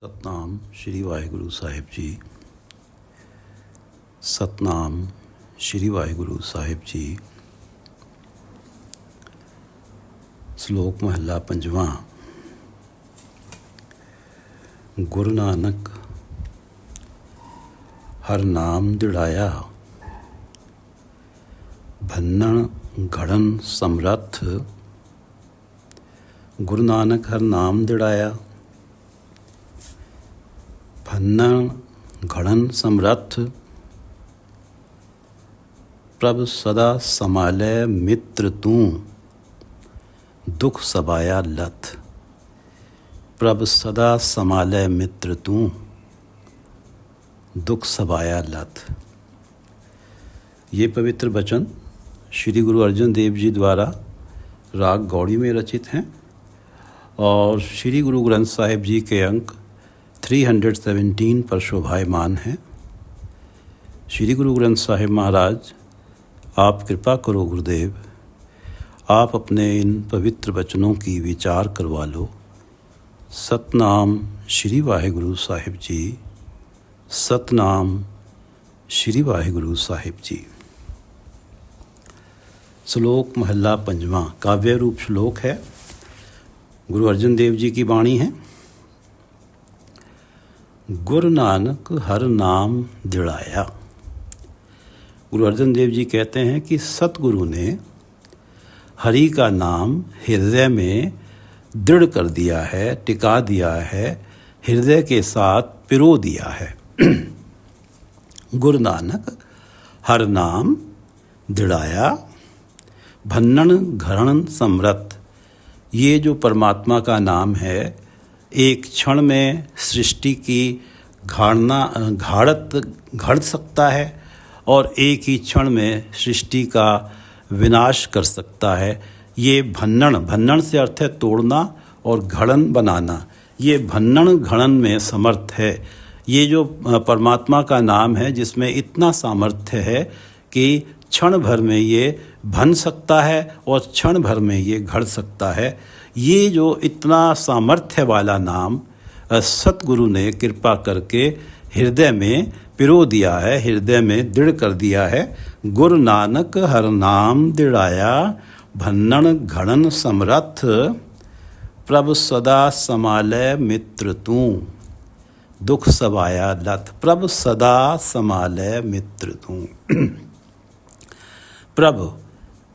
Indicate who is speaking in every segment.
Speaker 1: ਸਤਨਾਮ ਸ਼੍ਰੀ ਵਾਹਿਗੁਰੂ ਸਾਹਿਬ ਜੀ। ਸਤਨਾਮ ਸ਼੍ਰੀ ਵਾਹਿਗੁਰੂ ਸਾਹਿਬ ਜੀ। ਸ਼ਲੋਕ ਮਹੱਲਾ ਪੰਜਵਾਂ। ਗੁਰੂ ਨਾਨਕ ਹਰ ਨਾਮ ਦਿੜਾਇਆ, ਭੰਨਣ ਘੜਨ ਸਮਰੱਥ। ਗੁਰੂ ਨਾਨਕ ਹਰ ਨਾਮ ਦਿੜਾਇਆ, ਭੰਨਣ ਘੜਨ ਸਮਰੱਥ। ਪ੍ਰਭ ਸਦਾ ਸੰਭਾਲੈ ਮਿੱਤਰ ਤੂੰ, ਦੁਖ ਸਬਾਇਆ ਲਥ। ਪ੍ਰਭ ਸਦਾ ਸੰਭਾਲੈ ਮਿੱਤਰ ਤੂੰ, दुख सबाया लथ। ये पवित्र वचन श्री गुरु अर्जन देव जी द्वारा राग गौड़ी में रचित हैं और श्री गुरु ग्रंथ साहिब जी के अंक 317 पर शोभायमान हैं। श्री गुरु ग्रंथ साहिब महाराज, आप कृपा करो गुरुदेव, आप अपने इन पवित्र वचनों की विचार करवा लो। सतनाम श्री वाहिगुरु साहिब जी। सतनाम श्री वाहिगुरु साहिब जी। श्लोक महला पंजवां काव्य रूप श्लोक है। गुरु अर्जन देव जी की वाणी है। गुरु नानक हर नाम दिड़ाया। गुरु अर्जन देव जी कहते हैं कि सतगुरु ने हरि का नाम हृदय में दृढ़ कर दिया है, टिका दिया है, हृदय के साथ पिरो दिया है। गुरु नानक हर नाम दिड़ाया, भन्नण घड़न समरथ। ये जो परमात्मा का नाम है, एक क्षण में सृष्टि की घड़ सकता है और एक ही क्षण में सृष्टि का विनाश कर सकता है। ये भन्नण से अर्थ है तोड़ना और घड़न बनाना। ये भन्नण घड़न में समर्थ है। ये जो परमात्मा का नाम है, जिसमें इतना सामर्थ्य है कि क्षण भर में ये भन सकता है और क्षण भर में ये घड़ सकता है। ये जो इतना सामर्थ्य वाला नाम सतगुरु ने कृपा करके हृदय में पिरो दिया है, हृदय में दृढ़ कर दिया है। गुरु नानक हर नाम दिड़ाया, भन्नण घड़न समरथ। प्रभ सदा संभालै मित्र तू, दुख सबाया लथ। प्रभ सदा संभालै मित्र तू। प्रभ,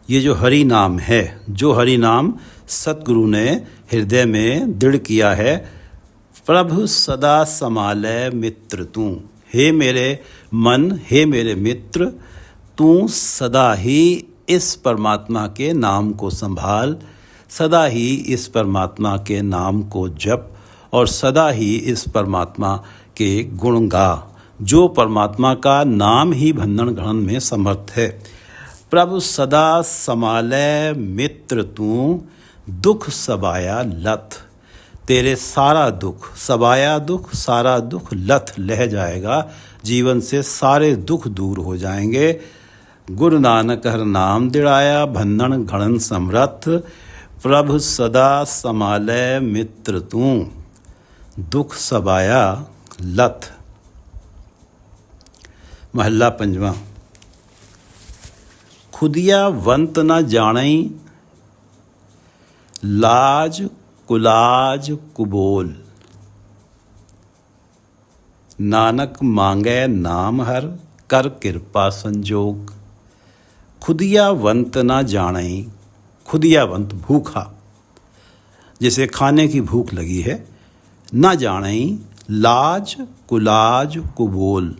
Speaker 1: ये जो हरि नाम है, जो हरि नाम सतगुरु ने हृदय में दृढ़ किया है। प्रभ सदा संभालै मित्र तू। हे मेरे मन, हे मेरे मित्र, तू सदा ही इस परमात्मा के नाम को संभाल, सदा ही इस परमात्मा के नाम को जप और सदा ही इस परमात्मा के गुण गा, जो परमात्मा का नाम ही भन्नण घड़न में समर्थ है। प्रभु सदा संभालै मित्र तू, दुख सबाया लथ। तेरे सारा दुख, सबाया दुख, सारा दुख लथ लह जाएगा, जीवन से सारे दुख दूर हो जाएंगे। गुरु नानक हर नाम दिड़ाया, भन्नण घड़न समरथ। प्रभु सदा संभालै मित्र तू, दुख सबाया लथ। महला पंजवां। खुदिया वंत न जाणई, लाज कुलाज कुबोल। नानक मांगै नाम हर, कर कृपा संजोग। खुदिया वंत न जाणई। खुदियावंत भूखा, जिसे खाने की भूख लगी है। ना जाणई, लाज कुलाज कुबोल।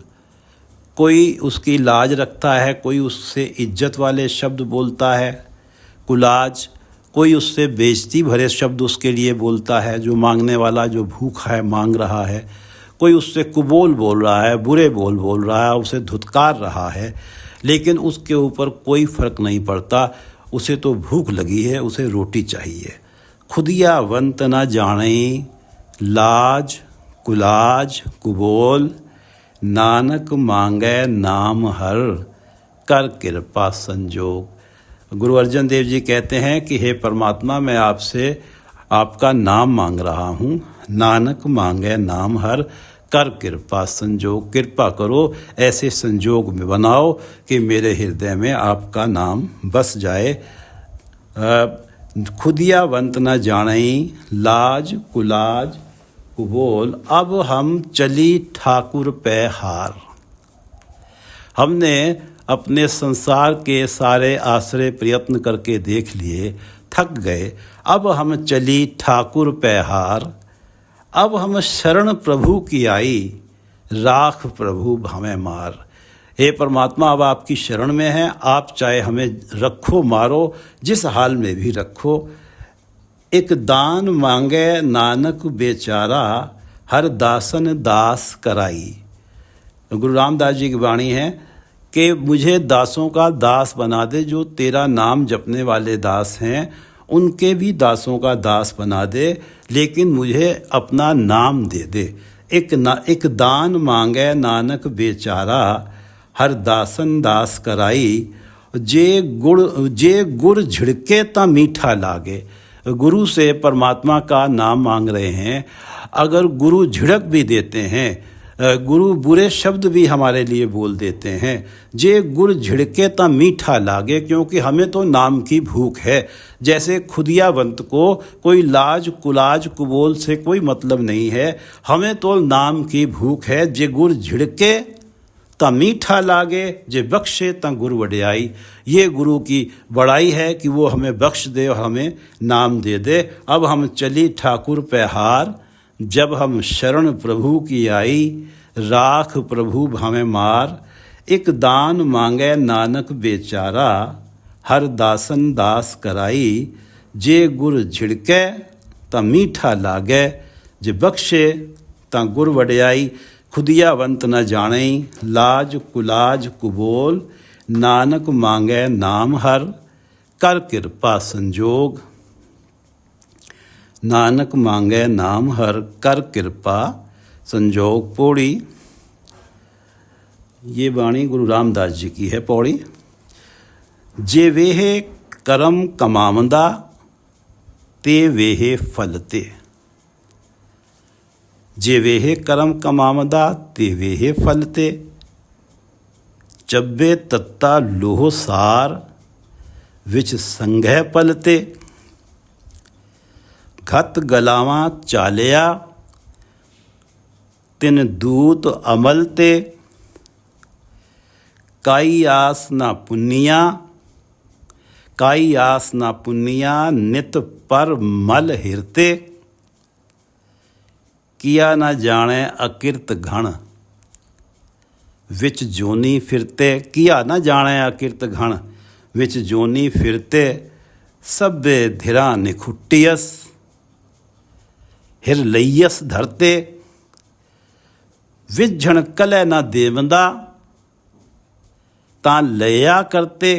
Speaker 1: कोई उसकी लाज रखता है, कोई उससे इज्जत वाले शब्द बोलता है। कुलाज, कोई उससे बेइज्जती भरे शब्द उसके लिए बोलता है। जो मांगने वाला, जो भूखा है, मांग रहा है। कोई उससे कुबोल बोल रहा है, बुरे बोल रहा है, उसे धुतकार रहा है, लेकिन उसके ऊपर कोई फ़र्क नहीं पड़ता। उसे तो भूख लगी है, उसे रोटी चाहिए। खुदियावंत न जाणई, लाज कुलाज कुबोल। नानक मांगै नाम हर, कर कृपा संजोग। गुरु अर्जन देव जी कहते हैं कि हे परमात्मा, मैं आपसे आपका नाम मांग रहा हूँ, नानक मांगे नाम हर, कर कृपा संजोग। कृपा करो ऐसे संजोग में बनाओ कि मेरे हृदय में आपका नाम बस जाए। खुदियावंत न जाने लाज कुलाज कुबोल, अब हम चली ठाकुर पे हार। हमने अपने संसार के सारे आश्रय प्रयत्न करके देख लिए, थक गए, अब हम चली ठाकुर पे हार। अब हम शरण प्रभु की आई, राख प्रभु हमें मार। हे परमात्मा, अब आपकी शरण में हैं, आप चाहे हमें रखो मारो, जिस हाल में भी रखो। एक दान मांगे नानक बेचारा, हर दासन दास कराई। गुरु रामदास जी की वाणी है कि मुझे दासों का दास बना दे, जो तेरा नाम जपने वाले दास हैं उनके भी दासों का दास बना दे, लेकिन मुझे अपना नाम दे दे। एक दान मांगे नानक बेचारा, हर दासन दास कराई। जे गुड़ झिड़के ता मीठा लागे। गुरु से परमात्मा का नाम मांग रहे हैं, अगर गुरु झिड़क भी देते हैं, गुरु बुरे शब्द भी हमारे लिए बोल देते हैं, जे गुड़ झिड़के ता मीठा लागे, क्योंकि हमें तो नाम की भूख है। जैसे खुदियावंत को कोई लाज कुलाज कुबोल से कोई मतलब नहीं है, हमें तो नाम की भूख है। जे गुड़ झिड़के ता मीठा लागे, जे बख्शे ता गुर वड्याई। ये गुरु की बड़ाई है कि वो हमें बख्श दे और हमें नाम दे दे। अब हम चली ठाकुर पे हार, जब हम शरण प्रभु की आई, राख प्रभु हमें मार। एक दान मांगे नानक बेचारा, हर दासन दास कराई। जे गुर झिड़के ता मीठा लागे, जे बख्शे ता गुर वड्याई। खुदियावंत न जाने लाज कुलाज कुबोल, नानक मांगे नाम हर, कर कृपा संजोग। नानक मांगे नाम हर, कर कृपा संजोग। पौड़ी, ये वाणी गुरु रामदास जी की है। पौड़ी, जे वेहे करम कमावंदा, ते वेहे फलते। जे वेहे करम कमावंदा, ते वेहे फलते। चब्बे तत्ता लोह सार, विच संघै पलते। घत गलावा चालिया, तिन दूत अमलते। काई आस ना पुनिया, काई आस ना पुनिया, नित पर मल हिरते। किया ना जाने अकिरत घण, विच जोनी फिरते। किया ना जाने अकिरत घण, विच जोनी फिरते। सभे धिरा निखुट्टियस, हिर लइयस धरते। विझण कलै ना देवंदा, तां लया करते।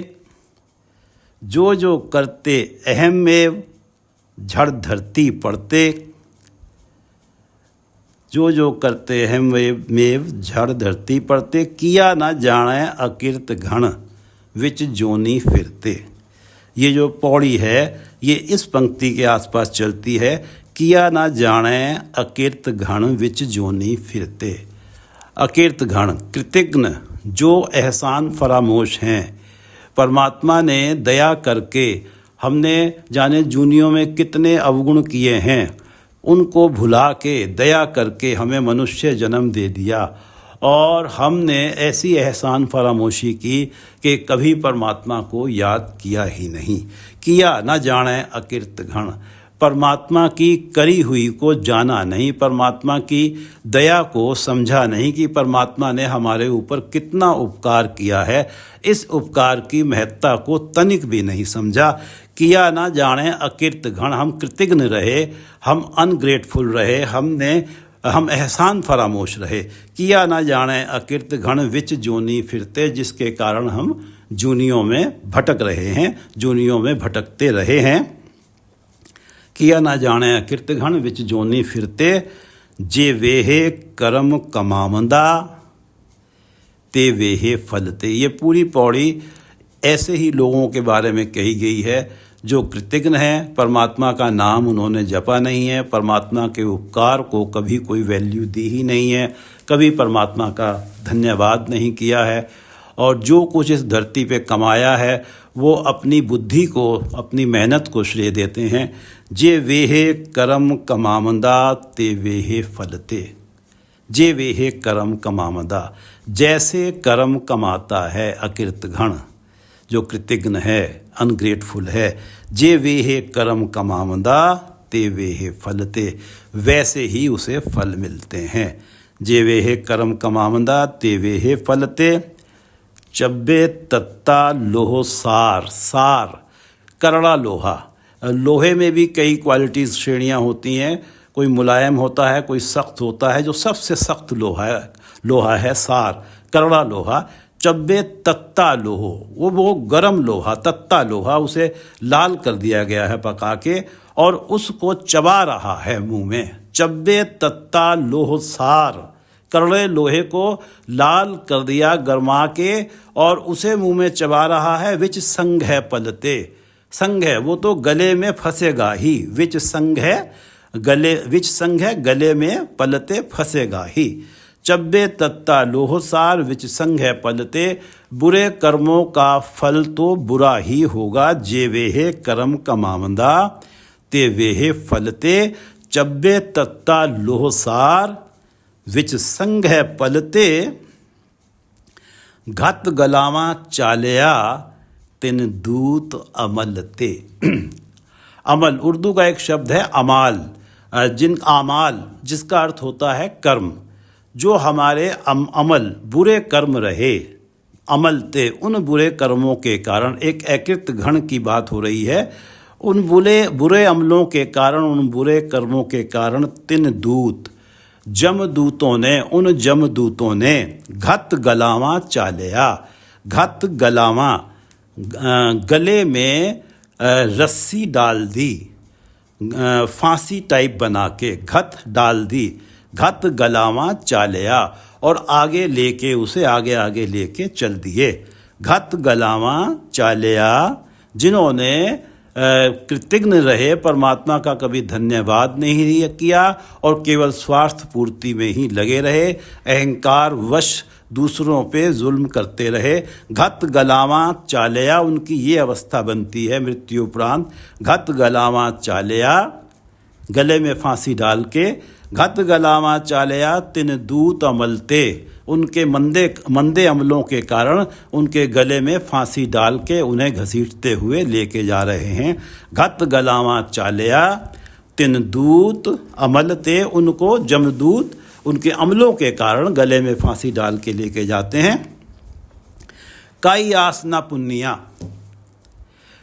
Speaker 1: जो जो करते अहमेव, झड़ धरती पड़ते। जो जो करते हैं मेव, झड़ धरती पड़ते। किया ना जाने अकिरत घण, विच जोनी फिरते। ये जो पौड़ी है ये इस पंक्ति के आसपास चलती है। किया ना जाने अकिरत घण, विच जोनी फिरते। अकिरत घण कृतज्ञ, जो एहसान फरामोश हैं। परमात्मा ने दया करके, हमने जाने जूनियों में कितने अवगुण किए हैं, उनको भुला के दया करके हमें मनुष्य जन्म दे दिया। और हमने ऐसी एहसान फरामोशी की कि कभी परमात्मा को याद किया ही नहीं। किया न जाने अकिरत घण, परमात्मा की करी हुई को जाना नहीं, परमात्मा की दया को समझा नहीं कि परमात्मा ने हमारे ऊपर कितना उपकार किया है। इस उपकार की महत्ता को तनिक भी नहीं समझा। किया ना जाने अकिरत घण, हम कृतज्ञ रहे, हम अनग्रेटफुल रहे, हम एहसान फरामोश रहे। किया ना जाने अकिरत घण, विच जोनी फिरते, जिसके कारण हम जूनियों में भटक रहे हैं, जूनियों में भटकते रहे हैं। किया ना जाने अकिरत घण, विच जोनी फिरते। जे वेहे करम कमावंदा, ते वेहे फलते। ये पूरी पौड़ी ऐसे ही लोगों के बारे में कही गई है जो कृतज्ञ हैं, परमात्मा का नाम उन्होंने जपा नहीं है, परमात्मा के उपकार को कभी कोई वैल्यू दी ही नहीं है, कभी परमात्मा का धन्यवाद नहीं किया है, और जो कुछ इस धरती पे कमाया है वो अपनी बुद्धि को, अपनी मेहनत को श्रेय देते हैं। जे वेहे कर्म कमामंदा ते वेहे फलते, जे वेहे कर्म कमामंदा, जैसे कर्म कमाता है अकृतघ्न, जो कृतज्ञ है, अनग्रेटफुल है, जे वेहे कर्म कमामंदा ते वेहे फलते, वैसे ही उसे फल मिलते हैं। जे वेहे कर्म कमामंदा ते वेहे फलते, चब्बे तत्ता लोह सार, सार करड़ा लोहा। लोहे में भी कई क्वालिटीज़, श्रेणियाँ होती हैं, कोई मुलायम होता है, कोई सख्त होता है। जो सबसे सख्त लोहा है सार, करड़ा लोहा। चब्बे तत्ता लोहो, वो गरम लोहा, तत्ता लोहा, उसे लाल कर दिया गया है पका के, और उसको चबा रहा है मुंह में। चब्बे तत्ता लोह सार, करड़े लोहे को लाल कर दिया गरमा के और उसे मुंह में चबा रहा है। विच संग है पलते, संग है वो तो गले में फंसेगा ही, विच संग है गले, विच संग है गले में पलते फंसेगा ही। चब्बे तत्ता लोहसार विच संग है पलते, बुरे कर्मों का फल तो बुरा ही होगा। जे वेहे कर्म कमामंदा ते वेहे फलते, चब्बे तत्ता लोहसार विच संग है पलते, घत गलावा चालया तिन दूत अमल ते। अमल उर्दू का एक शब्द है अमाल, आमाल, जिसका अर्थ होता है कर्म। जो हमारे अमल बुरे कर्म रहे, अमल ते, उन बुरे कर्मों के कारण, एक अकृत घण की बात हो रही है, उन बुरे अमलों के कारण, उन बुरे कर्मों के कारण तिन दूत, जमदूतों ने, उन जमदूतों ने घत गलावा चालया, घत गलावा गले में रस्सी डाल दी, फांसी टाइप बना के घत डाल दी, घत गलावा चालया, और आगे लेके उसे आगे लेके चल दिए। घत गलावा चालया, जिन्होंने कृतज्ञ रहे, परमात्मा का कभी धन्यवाद नहीं किया और केवल स्वार्थ पूर्ति में ही लगे रहे, अहंकार वश दूसरों पे जुल्म करते रहे। घत गलावा चालया, उनकी ये अवस्था बनती है मृत्यु उपरांत। घत गलावा चालया, गले में फांसी डाल के, घत गलावा चालया तिन दूत अमलते, उनके मंदे अमलों के कारण उनके गले में फांसी डाल के उन्हें घसीटते हुए लेके जा रहे हैं। घत गलावा चालया तिन दूत अमलते, उनको जमदूत उनके अमलों के कारण गले में फांसी डाल के लेके जाते हैं। काई आस न पुन्निया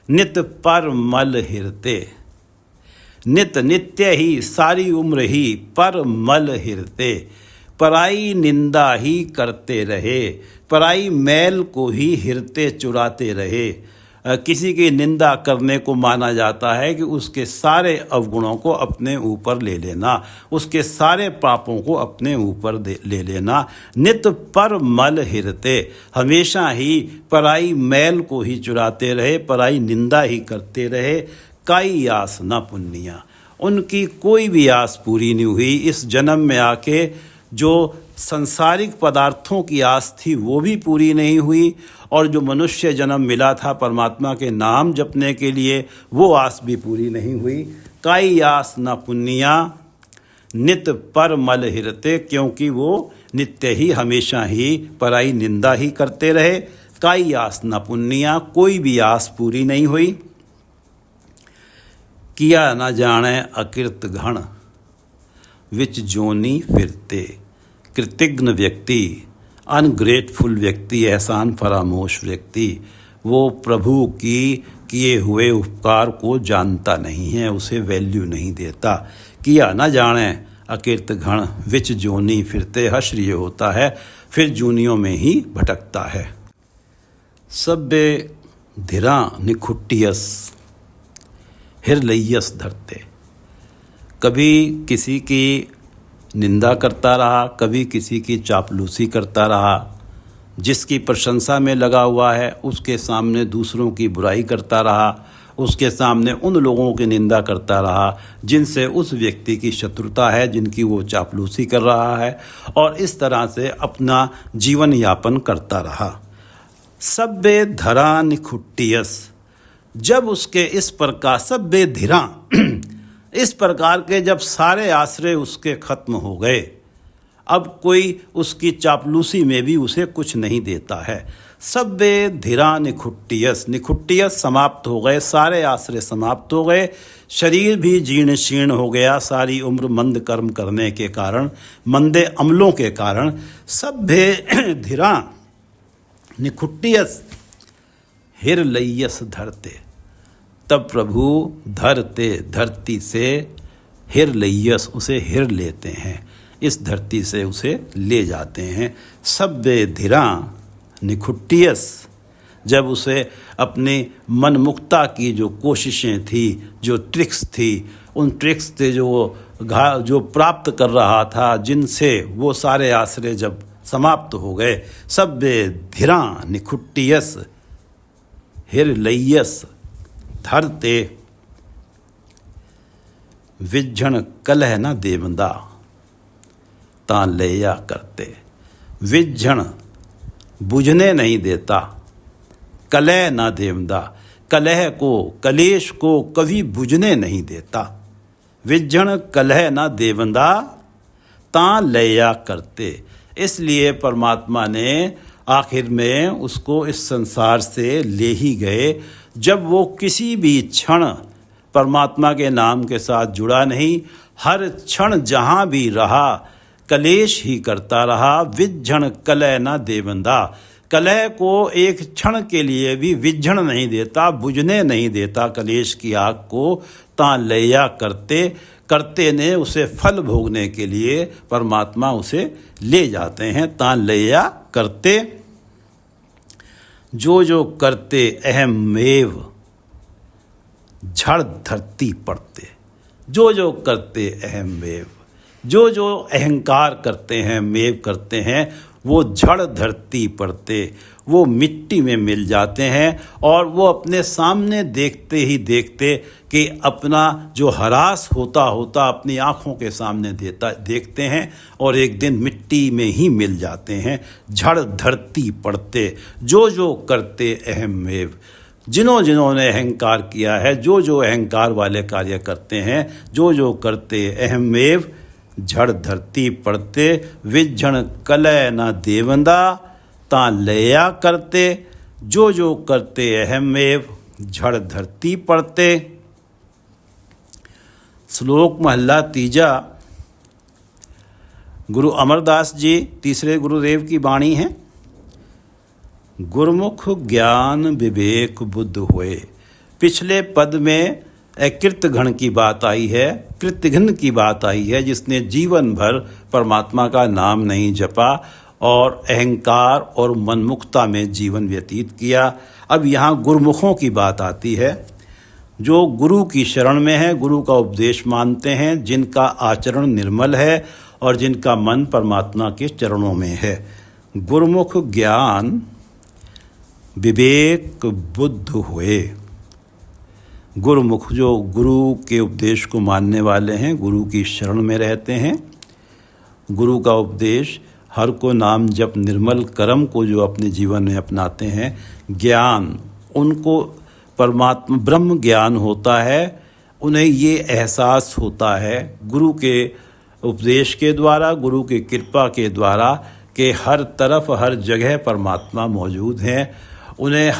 Speaker 1: नित पर मल हिरते, नित नित्य ही, सारी उम्र ही, पर मल हिरते, पराई निंदा ही करते रहे, पराई मैल को ही हिरते चुराते रहे। किसी की निंदा करने को माना जाता है कि उसके सारे अवगुणों को अपने ऊपर ले लेना, उसके सारे पापों को अपने ऊपर ले लेना। नित पर मल हिरते, हमेशा ही पराई मैल को ही चुराते रहे, पराई निंदा ही करते रहे। काई आस न पुन्निया, उनकी कोई भी आस पूरी नहीं हुई। इस जन्म में आके जो संसारिक पदार्थों की आस थी वो भी पूरी नहीं हुई, और जो मनुष्य जन्म मिला था परमात्मा के नाम जपने के लिए, वो आस भी पूरी नहीं हुई। काई आस न पुन्निया नित पर मल हिरते, क्योंकि वो नित्य ही, हमेशा ही पराई निंदा ही करते रहे। काई आस न पुन्निया, कोई भी आस पूरी नहीं हुई। किया न जाने अकृत घण विच जोनी फिरते, कृतज्ञ व्यक्ति, अनग्रेटफुल व्यक्ति, एहसान फरामोश व्यक्ति, वो प्रभु की किए हुए उपकार को जानता नहीं है, उसे वैल्यू नहीं देता। किया न जाने अकृत घण विच जोनी फिरते, हश्र ये होता है फिर जूनियों में ही भटकता है। सब्बे धिरा निखुट्टियस हिरलैयस धरते, कभी किसी की निंदा करता रहा, कभी किसी की चापलूसी करता रहा, जिसकी प्रशंसा में लगा हुआ है उसके सामने दूसरों की बुराई करता रहा, उसके सामने उन लोगों की निंदा करता रहा जिनसे उस व्यक्ति की शत्रुता है, जिनकी वो चापलूसी कर रहा है, और इस तरह से अपना जीवन यापन करता रहा। सब्बे धरा निखुट्टियस, जब उसके इस प्रकार सब्बे धीरा इस प्रकार के जब सारे आश्रय उसके खत्म हो गए, अब कोई उसकी चापलूसी में भी उसे कुछ नहीं देता है। सब्बे धीरा निखुट्टियस, निखुट्टियस समाप्त हो गए, सारे आश्रय समाप्त हो गए, शरीर भी जीर्ण शीर्ण हो गया, सारी उम्र मंद कर्म करने के कारण, मंदे अमलों के कारण। सब्बे धीरा निखुट्टियस हिरलय्यस धरते, तब प्रभु धरते धरती से हिरलय्यस उसे हिर लेते हैं, इस धरती से उसे ले जाते हैं। सब्बे धीरा निखुट्टियस, जब उसे अपनी मनमुक्ता की जो कोशिशें थी, जो ट्रिक्स थी, उन ट्रिक्स से जो प्राप्त कर रहा था, जिनसे वो सारे आश्रय जब समाप्त हो गए, सब्बे धीरा निखुट्टियस हिरलय्यस धरते, विज्झण कलह न देवंदा तां लया करते। विज्झण बुझने नहीं देता, कलह न देवंदा, कलह को, कलेश को कभी बुझने नहीं देता। विज्झण कलह न देवंदा तां लया करते, इसलिए परमात्मा ने आखिर में उसको इस संसार से ले ही गए। जब वो किसी भी क्षण परमात्मा के नाम के साथ जुड़ा नहीं, हर क्षण जहाँ भी रहा कलेश ही करता रहा। विज्झण कलह न देवंदा, कलह को एक क्षण के लिए भी विज्झण नहीं देता, बुझने नहीं देता कलेश की आग को। तां लया करते, करते ने उसे फल भोगने के लिए परमात्मा उसे ले जाते हैं। तां लया करते, जो जो करते अहमेव झड़ धरती पड़ते, जो जो करते अहमेव, जो जो अहंकार करते हैं, मेव करते हैं, वो झड़ धरती पड़ते, वो मिट्टी में मिल जाते हैं, और वो अपने सामने देखते ही देखते कि अपना जो ह्रास होता होता अपनी आँखों के सामने देखते हैं, और एक दिन मिट्टी में ही मिल जाते हैं। झड़ धरती पड़ते, जो जो करते अहमेव, जिन्होंने अहंकार किया है, जो जो अहंकार वाले कार्य करते हैं, जो जो करते अहमेव झड़ धरती पड़ते। विज्झण कलह न देवंदा तां लया करते, जो जो करते अहमेव झड़ धरती पड़ते। श्लोक महला तीजा, गुरु अमरदास जी तीसरे गुरुदेव की वाणी है। गुरुमुख ज्ञान विवेक बुद्ध हुए, पिछले पद में कृतघ्न की बात आई है, कृतघ्न की बात आई है, जिसने जीवन भर परमात्मा का नाम नहीं जपा और अहंकार और मनमुक्ता में जीवन व्यतीत किया। अब यहाँ गुरुमुखों की बात आती है, जो गुरु की शरण में है, गुरु का उपदेश मानते हैं, जिनका आचरण निर्मल है और जिनका मन परमात्मा के चरणों में है। गुरुमुख ज्ञान विवेक बुद्ध हुए, गुरुमुख जो गुरु के उपदेश को मानने वाले हैं, गुरु की शरण में रहते हैं, गुरु का उपदेश, हर को नाम जप निर्मल कर्म को जो अपने जीवन में अपनाते हैं, ज्ञान उनको परमात्मा ब्रह्म ज्ञान होता है, उन्हें ये एहसास होता है गुरु के उपदेश के द्वारा, गुरु की कृपा के द्वारा, कि हर तरफ हर जगह परमात्मा मौजूद हैं, उन्हें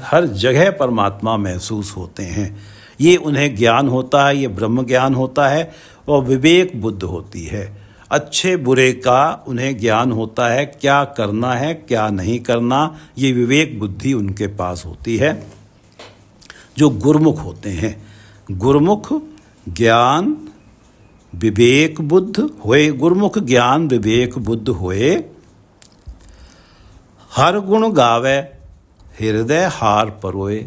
Speaker 1: हर जगह परमात्मा महसूस होते हैं। ये उन्हें ज्ञान होता है, ये ब्रह्म ज्ञान होता है, और विवेक बुद्ध होती है, अच्छे बुरे का उन्हें ज्ञान होता है, क्या करना है क्या नहीं करना, ये विवेक बुद्धि उनके पास होती है जो गुरुमुख होते हैं। गुरुमुख ज्ञान विवेक बुद्ध होए, गुरुमुख ज्ञान विवेक बुद्ध होए, हर गुण गावे हृदय हार परोए।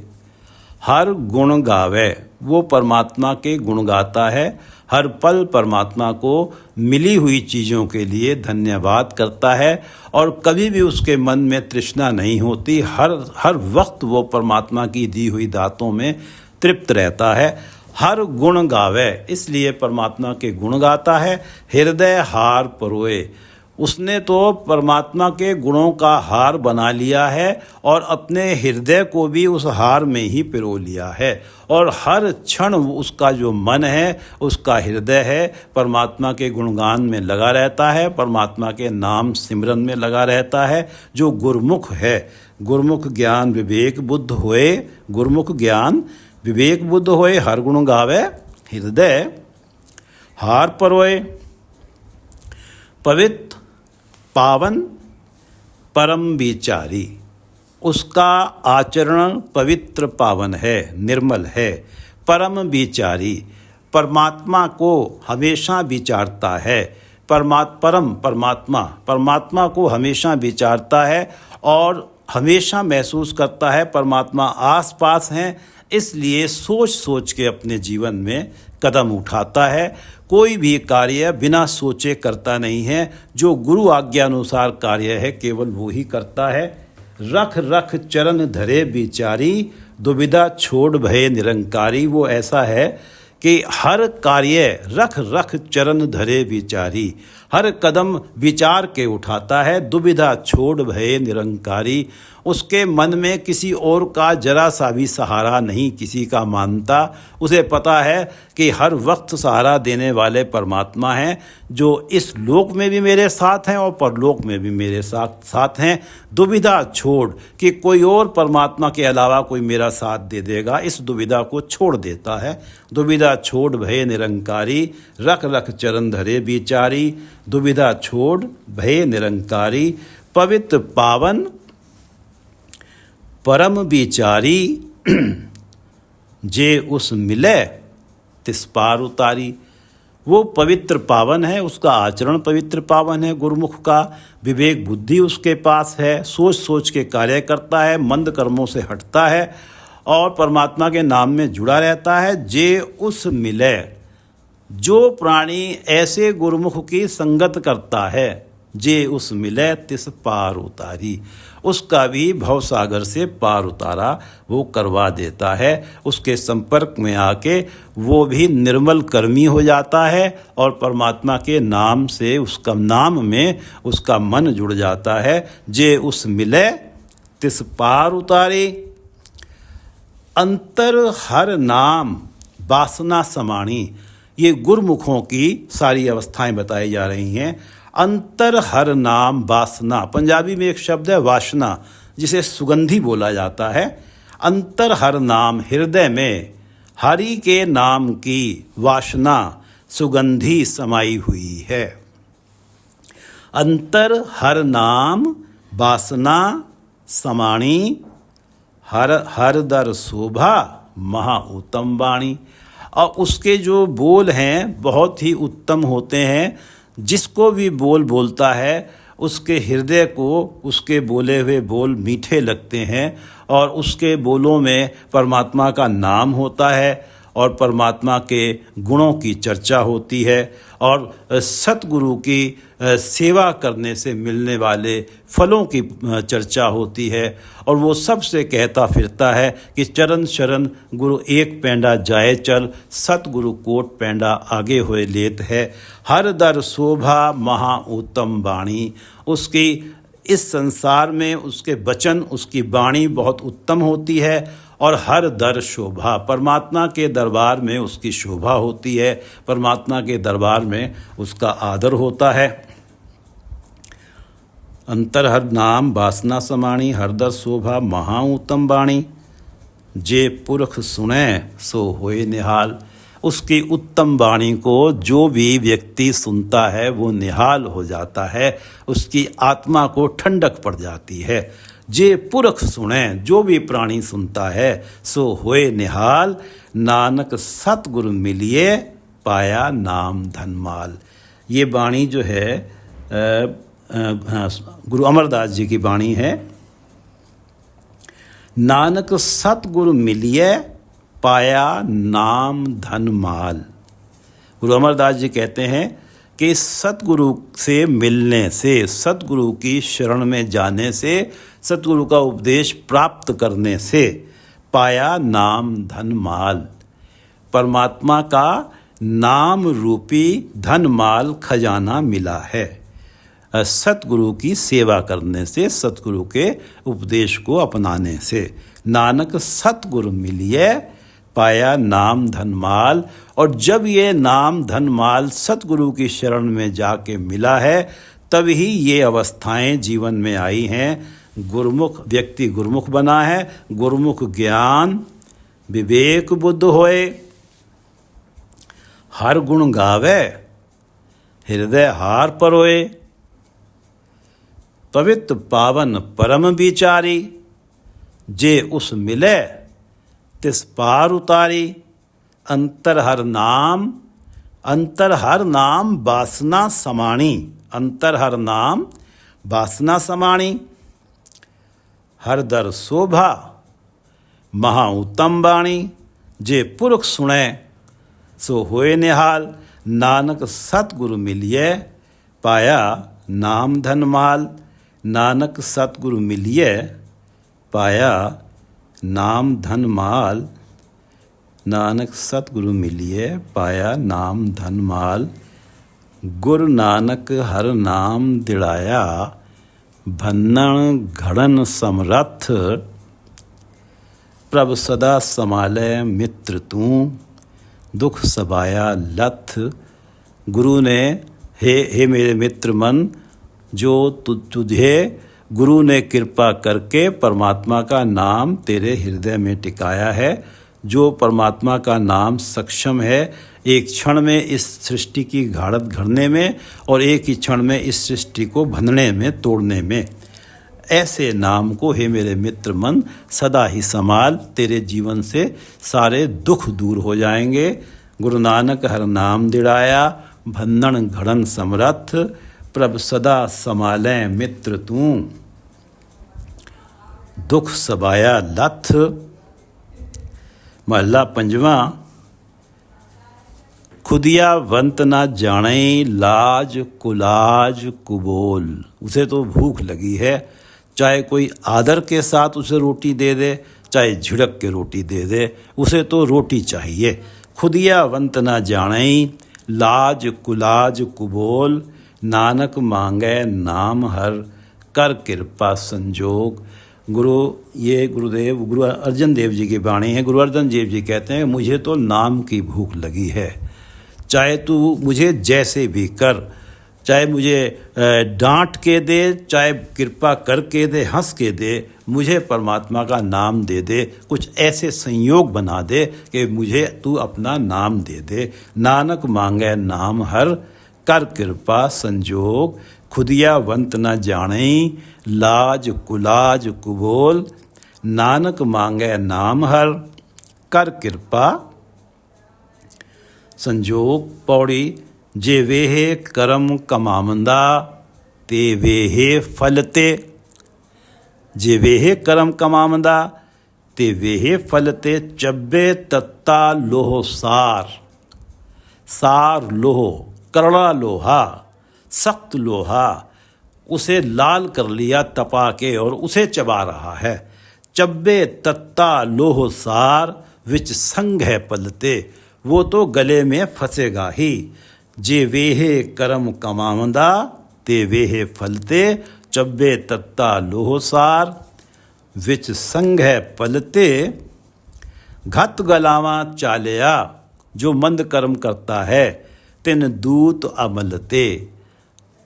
Speaker 1: हर गुण गावे, वो परमात्मा के गुण गाता है, हर पल परमात्मा को मिली हुई चीज़ों के लिए धन्यवाद करता है, और कभी भी उसके मन में तृष्णा नहीं होती। हर वक्त वो परमात्मा की दी हुई दातों में तृप्त रहता है। हर गुण गावे, इसलिए परमात्मा के गुण गाता है। हृदय हार परोए, उसने तो परमात्मा के गुणों का हार बना लिया है और अपने हृदय को भी उस हार में ही पिरो लिया है। और हर क्षण उसका जो मन है, उसका हृदय है, परमात्मा के गुणगान में लगा रहता है, परमात्मा के नाम सिमरन में लगा रहता है। जो गुरमुख है, गुरमुख ज्ञान विवेक बुद्ध होए, गुरमुख ज्ञान विवेक बुद्ध होए, हर गुण गावे हृदय हार परोए। पवित्र पावन परम विचारी, उसका आचरण पवित्र पावन है, निर्मल है। परम विचारी, परमात्मा को हमेशा विचारता है। परमात्मा को हमेशा विचारता है और हमेशा महसूस करता है परमात्मा आसपास हैं, इसलिए सोच सोच के अपने जीवन में कदम उठाता है। कोई भी कार्य बिना सोचे करता नहीं है। जो गुरु आज्ञा अनुसार कार्य है केवल वो ही करता है। रख रख चरण धरे विचारी, दुविधा छोड़ भय निरंकारी। वो ऐसा है कि हर कार्य रख रख चरण धरे विचारी, हर कदम विचार के उठाता है। दुविधा छोड़ भय निरंकारी, उसके मन में किसी और का जरा सा भी सहारा नहीं किसी का मानता। उसे पता है कि हर वक्त सहारा देने वाले परमात्मा हैं, जो इस लोक में भी मेरे साथ हैं और परलोक में भी मेरे साथ हैं। दुविधा छोड़ कि कोई और परमात्मा के अलावा कोई मेरा साथ दे देगा, इस दुविधा को छोड़ देता है। दुविधा छोड़ भय निरंकारी, रख रख चरण धरे विचारी। दुविधा छोड़ भय निरंकारी, पवित्र पावन परम विचारी। जे उस मिले तिस पार उतारी। वो पवित्र पावन है, उसका आचरण पवित्र पावन है। गुरुमुख का विवेक बुद्धि उसके पास है, सोच सोच के कार्य करता है, मंद कर्मों से हटता है और परमात्मा के नाम में जुड़ा रहता है। जे उस मिले, जो प्राणी ऐसे गुरुमुख की संगत करता है, जे उस मिले तिस पार उतारी, उसका भी भवसागर से पार उतारा वो करवा देता है। उसके संपर्क में आके वो भी निर्मल कर्मी हो जाता है और परमात्मा के नाम से, उसका नाम में उसका मन जुड़ जाता है। जे उस मिले तिस पार उतारे। अंतर हर नाम वासना समाणी, ये गुरुमुखों की सारी अवस्थाएं बताई जा रही हैं। अंतर हर नाम वासना, पंजाबी में एक शब्द है वासना, जिसे सुगंधी बोला जाता है। अंतर हर नाम, हृदय में हरि के नाम की वासना सुगंधी समाई हुई है। अंतर हर नाम वासना समाणी, हर दर शोभा महा उत्तम वाणी। और उसके जो बोल हैं बहुत ही उत्तम होते हैं। जिसको भी बोल बोलता है उसके हृदय को उसके बोले हुए बोल मीठे लगते हैं और उसके बोलों में परमात्मा का नाम होता है और परमात्मा के गुणों की चर्चा होती है और सतगुरु की सेवा करने से मिलने वाले फलों की चर्चा होती है। और वो सबसे कहता फिरता है कि चरण शरण गुरु एक पैंडा जाए चल, सतगुरु कोट पैंडा आगे होए लेत है। हर दर शोभा महा उत्तम वाणी, उसकी इस संसार में उसके वचन, उसकी वाणी बहुत उत्तम होती है। और हर दर शोभा, परमात्मा के दरबार में उसकी शोभा होती है, परमात्मा के दरबार में उसका आदर होता है। अंतर हर नाम वासना समाणी, हर दर शोभा महा उत्तम वाणी। जे पुरख सुने सो होए निहाल, उसकी उत्तम वाणी को जो भी व्यक्ति सुनता है वो निहाल हो जाता है, उसकी आत्मा को ठंडक पड़ जाती है। जे पुरख सुने, जो भी प्राणी सुनता है सो होए निहाल, नानक सतगुरु मिलिए पाया नाम धनमाल। ये वाणी जो है गुरु अमरदास जी की वाणी है। नानक सतगुरु मिलिए पाया नाम धनमाल। गुरु अमरदास जी कहते हैं कि सतगुरु से मिलने से, सतगुरु की शरण में जाने से, सतगुरु का उपदेश प्राप्त करने से पाया नाम धन माल। परमात्मा का नाम रूपी धन माल खजाना मिला है सतगुरु की सेवा करने से, सतगुरु के उपदेश को अपनाने से। नानक सतगुरु मिलिए पाया नाम धन माल। और जब ये नाम धन माल सतगुरु की शरण में जाके मिला है, तभी ये अवस्थाएं जीवन में आई हैं। गुरुमुख व्यक्ति गुरुमुख बना है। गुरुमुख ज्ञान विवेक बुद्ध होए, हर गुण गावे हृदय हार परोए। पवित्र पावन परम विचारी, जे उस मिले तिस पार उतारी। अंतर हर नाम वासना समाणी। अंतर हर नाम वासना समाणी। हर दर शोभा महा उत्तम वाणी। जे पुरख सुने सो होए निहाल। नानक सतगुरु मिलिए पाया नाम धन माल। नानक सतगुरु मिलिए पाया नाम धन माल। नानक सतगुरु मिलिए पाया नाम धन माल। गुरु नानक हर नाम दिड़ाया, भन्नण घड़न समरथ। प्रभ सदा समाले मित्र तू, दुख सबाया लथ। गुरु ने हे मेरे मित्र मन, जो तुझे गुरु ने कृपा करके परमात्मा का नाम तेरे हृदय में टिकाया है, जो परमात्मा का नाम सक्षम है एक क्षण में इस सृष्टि की घाड़त घड़ने में और एक ही क्षण में इस सृष्टि को भंधने में, तोड़ने में। ऐसे नाम को हे मेरे मित्र मन सदा ही संभाल, तेरे जीवन से सारे दुख दूर हो जाएंगे। गुरु नानक हर नाम दिड़ाया, भन्नण घड़न समरथ। प्रभ सदा संभालें मित्र तू, दुख सबाया लथ। महला पंजवा। खुदिया वंत ना जाने, लाज कुलाज कुबोल। उसे तो भूख लगी है, चाहे कोई आदर के साथ उसे रोटी दे दे, चाहे झिड़क के रोटी दे दे, उसे तो रोटी चाहिए। खुदिया वंत ना जाने, लाज कुलाज कुबोल। नानक मांगे नाम हर, कर कृपा संजोग। गुरु अर्जन देव जी की वाणी है। गुरु अर्जन देव जी कहते हैं, मुझे तो नाम की भूख लगी है, चाहे तू मुझे जैसे भी कर, चाहे मुझे डांट के दे, चाहे कृपा करके दे, हंस के दे, मुझे परमात्मा का नाम दे दे। कुछ ऐसे संयोग बना दे कि मुझे तू अपना नाम दे दे। नानक मांगे नाम हर, कर कृपा संजोग। खुदिया वंत न जाने, लाज कुलाज कुबोल। नानक मांगे नाम हर, कर कृपा संजोग। पौड़ी। जे वेहे करम कमामंदा, ते वेहे फलते। जे वेहे करम कमामंदा, ते वेहे फलते। चब्बे तत्ता लोह सार। सार लोह, करड़ा लोहा, सख्त लोहा, उसे लाल कर लिया तपा के और उसे चबा रहा है। चब्बे तत्ता लोह सार, विच संग है पलते। वो तो गले में फंसेगा ही। जे वेहे करम कमामंदा, ते वेहे फलते। चब्बे तत्ता लोह सार, विच संग है पलते। घत गलावा चालिया, जो मंद कर्म करता है, तिन दूत अमलते।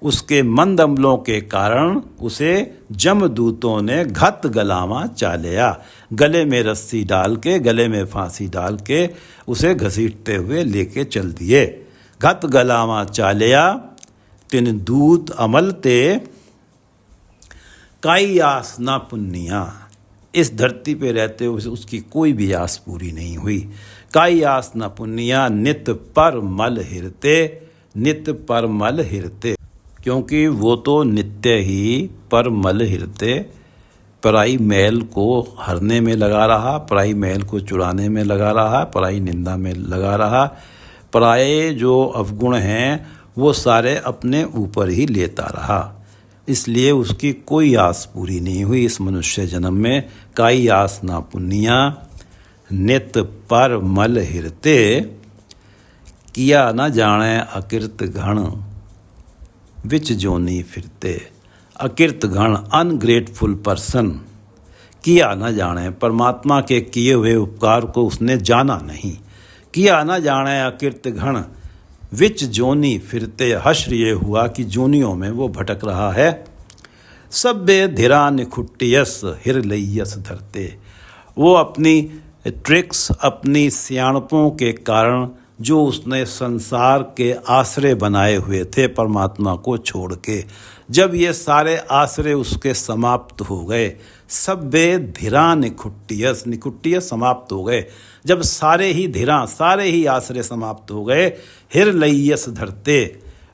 Speaker 1: उसके मंद अमलों के कारण उसे जमदूतों ने घत गलावा चालिया, गले में रस्सी डाल के, गले में फांसी डाल के उसे घसीटते हुए लेके चल दिए। घत गलावा चालिया, तिन दूत अमलते। काई आस ना पुन्निया, इस धरती पे रहते हुए उसकी कोई भी आस पूरी नहीं हुई। काई आस न पुन्निया, नित पर मल हिरते। नित पर मल हिरते, क्योंकि वो तो नित्य ही पर मल हिरते, पराई मैल को हरने में लगा रहा, पराई मैल को चुराने में लगा रहा, पराई निंदा में लगा रहा। पराये जो अवगुण हैं वो सारे अपने ऊपर ही लेता रहा, इसलिए उसकी कोई आस पूरी नहीं हुई इस मनुष्य जन्म में। काई आस ना पुन्निया, नित पर मल हिरते, किया न जाने अकृत घण विच जोनी फिरते। अकृत घण अनग्रेटफुल पर्सन, किया न जाने, परमात्मा के किए हुए उपकार को उसने जाना नहीं। किया न जाने अकृत घण विच जोनी फिरते, हश्र ये हुआ कि जोनियों में वो भटक रहा है। सब्बे धिरा निखुट्टियस हिरलैयस धरते, वो अपनी ट्रिक्स, अपनी सियाणपों के कारण जो उसने संसार के आश्रय बनाए हुए थे परमात्मा को छोड़ के, जब ये सारे आश्रय उसके समाप्त हो गए, सब्बे धिरा निखुट्टियस, निखुट्टियस समाप्त हो गए, जब सारे ही धिरा, सारे ही आश्रय समाप्त हो गए, हिरलैयस धरते,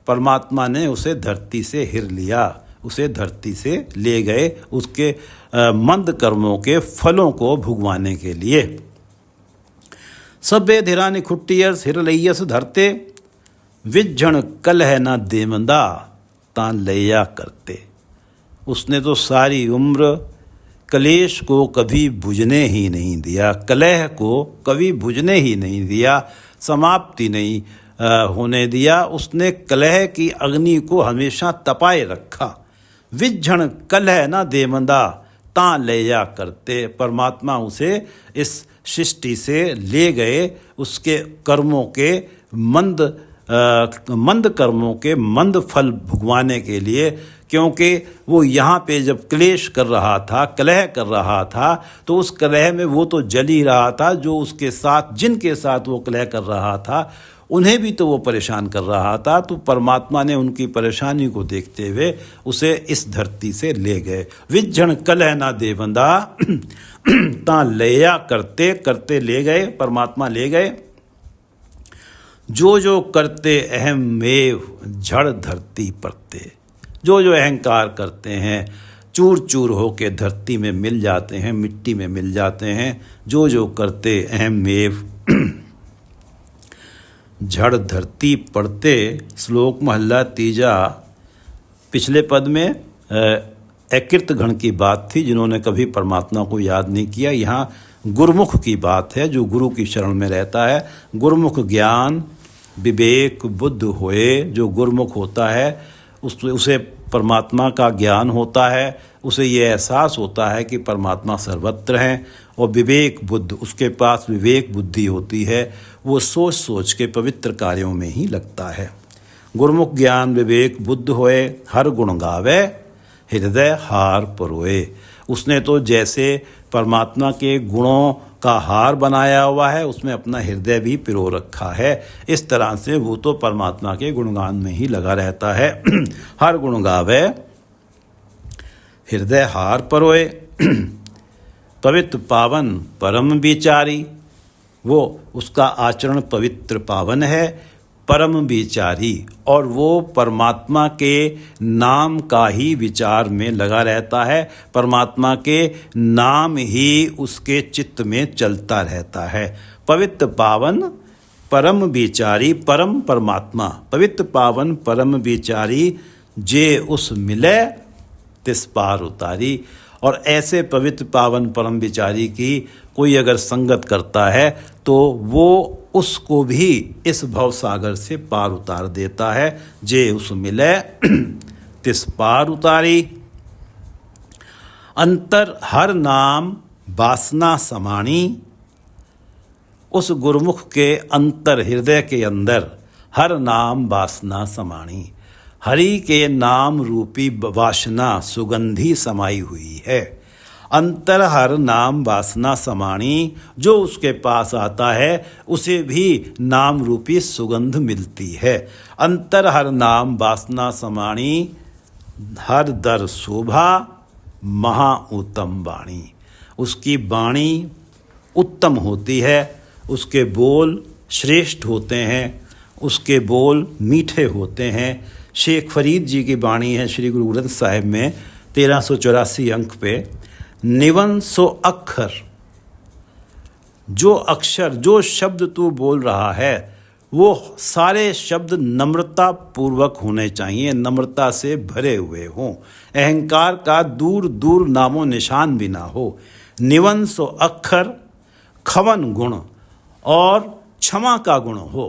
Speaker 1: परमात्मा ने उसे धरती से हिर लिया, उसे धरती से ले गए उसके मंद कर्मों के फलों को भुगवाने के लिए। सब्बे धिरा निखुट्टियस हिरलैयस धरते, विज्जण कलह न देमंदा तान लैया करते। उसने तो सारी उम्र कलेश को कभी बुझने ही नहीं दिया, कलह को कभी बुझने ही नहीं दिया, समाप्ति नहीं होने दिया। उसने कलह की अग्नि को हमेशा तपाए रखा। विज्जण कलह न देमंदा ता लैया करते, परमात्मा उसे इस सृष्टि से ले गए उसके कर्मों के मंद कर्मों के मंद फल भुगवाने के लिए। क्योंकि वो यहाँ पे जब क्लेश कर रहा था, कलह कर रहा था, तो उस कलह में वो तो जल ही रहा था, जो उसके साथ, जिनके साथ वो कलह कर रहा था उन्हें भी तो वो परेशान कर रहा था। तो परमात्मा ने उनकी परेशानी को देखते हुए उसे इस धरती से ले गए। विज्जण कलह ना देवंदा ता लया करते, करते ले गए, परमात्मा ले गए। जो जो करते अहम मेव झड़ धरती परते, जो जो अहंकार करते हैं चूर चूर होके धरती में मिल जाते हैं, मिट्टी में मिल जाते हैं। जो जो करते अहम मेव झड़ धरती पड़ते। श्लोक महला तीजा, पिछले पद में अकृत गण की बात थी जिन्होंने कभी परमात्मा को याद नहीं किया। यहाँ गुरुमुख की बात है, जो गुरु की शरण में रहता है। गुरुमुख ज्ञान विवेक बुद्ध होए, जो गुरुमुख होता है उसे परमात्मा का ज्ञान होता है, उसे ये एहसास होता है कि परमात्मा सर्वत्र हैं। और विवेक बुद्ध, उसके पास विवेक बुद्धि होती है, वो सोच सोच के पवित्र कार्यों में ही लगता है। गुरुमुख ज्ञान विवेक बुद्ध होए, हर गुण गावे हृदय हार परोए। उसने तो जैसे परमात्मा के गुणों का हार बनाया हुआ है, उसमें अपना हृदय भी पिरो रखा है। इस तरह से वो तो परमात्मा के गुणगान में ही लगा रहता है। हर गुण गावे हृदय हार परोए। पवित्र पावन परम विचारी, वो उसका आचरण पवित्र पावन है, परम विचारी, और वो परमात्मा के नाम का ही विचार में लगा रहता है। परमात्मा के नाम ही उसके चित्त में चलता रहता है। पवित्र पावन परम विचारी, परम परमात्मा, पवित्र पावन परम विचारी, जे उस मिले तिस पार उतारी। और ऐसे पवित्र पावन परम विचारी की कोई अगर संगत करता है तो वो उसको भी इस भव सागर से पार उतार देता है। जे उस मिले तिस पार उतारी। अंतर हर नाम वासना समाणी, उस गुरुमुख के अंतर हृदय के अंदर हर नाम वासना समाणी, हरि के नाम रूपी वासना सुगंधी समाई हुई है। अंतर हर नाम वासना समाणी, जो उसके पास आता है उसे भी नाम रूपी सुगंध मिलती है। अंतर हर नाम वासना समाणी, हर दर शोभा महा उत्तम वाणी। उसकी वाणी उत्तम होती है, उसके बोल श्रेष्ठ होते हैं, उसके बोल मीठे होते हैं। शेख फरीद जी की वाणी है श्री गुरु ग्रंथ साहिब में 1384 अंक पे, निवन सो अक्षर, जो अक्षर जो शब्द तू बोल रहा है वो सारे शब्द नम्रता पूर्वक होने चाहिए, नम्रता से भरे हुए हों, अहंकार का दूर दूर नामो निशान भी ना हो। निवन सो अक्षर खवन गुण और क्षमा का गुण हो।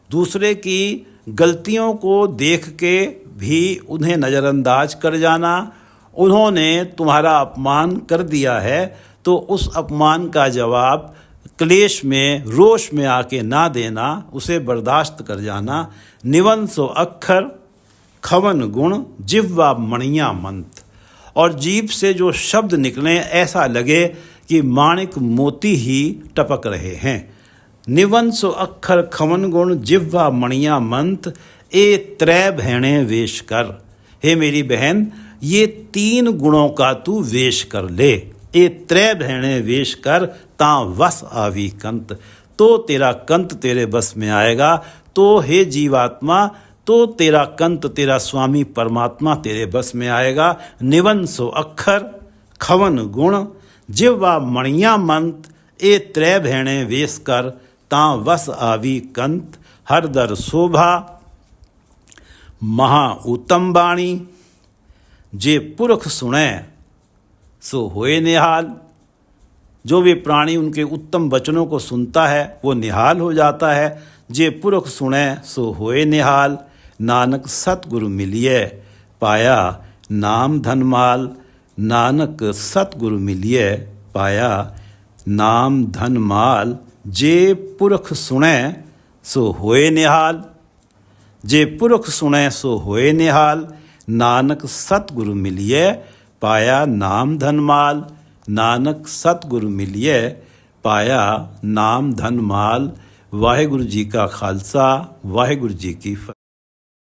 Speaker 1: दूसरे की गलतियों को देख के भी उन्हें नज़रअंदाज कर जाना, उन्होंने तुम्हारा अपमान कर दिया है तो उस अपमान का जवाब क्लेश में, रोष में आके ना देना, उसे बर्दाश्त कर जाना। निवंसो अक्षर खवन गुण जिह्वा मणिया मंत, और जीभ से जो शब्द निकलें ऐसा लगे कि माणिक मोती ही टपक रहे हैं। निवंसो अक्षर खवन गुण जिह्वा मणिया मंत, ए त्रै भैणे वेश कर। हे मेरी बहन, ये 3 गुणों का तू वेश कर ले। ए त्रै भैणे वेश कर तां वस आवी कंत, तो तेरा कंत तेरे बस में आएगा। तो हे जीवात्मा, तो तेरा कंत, तेरा स्वामी परमात्मा तेरे बस में आएगा। निवंसो अक्षर खवन गुण जिह्वा मणिया मंत, ए त्रै भैणे वेश कर तां वस आवी कंत। हर दर शोभा महा उत्तम बाणी, जे पुरख सुने सो होए निहाल। जो भी प्राणी उनके उत्तम वचनों को सुनता है वो निहाल हो जाता है। जे पुरख सुने सो होए निहाल, नानक सतगुरु मिलिए पाया नाम धन माल। नानक सतगुरु मिलिए पाया नाम धन माल, जे पुरख सुने सो होए निहाल। जे पुरख सुने सो होए निहाल, नानक सतगुरु मिलिए पाया नाम धन माल। नानक सतगुरु मिलिए पाया नाम धन माल। वाहिगुरु जी का खालसा, वाहिगुरु जी की फतेह।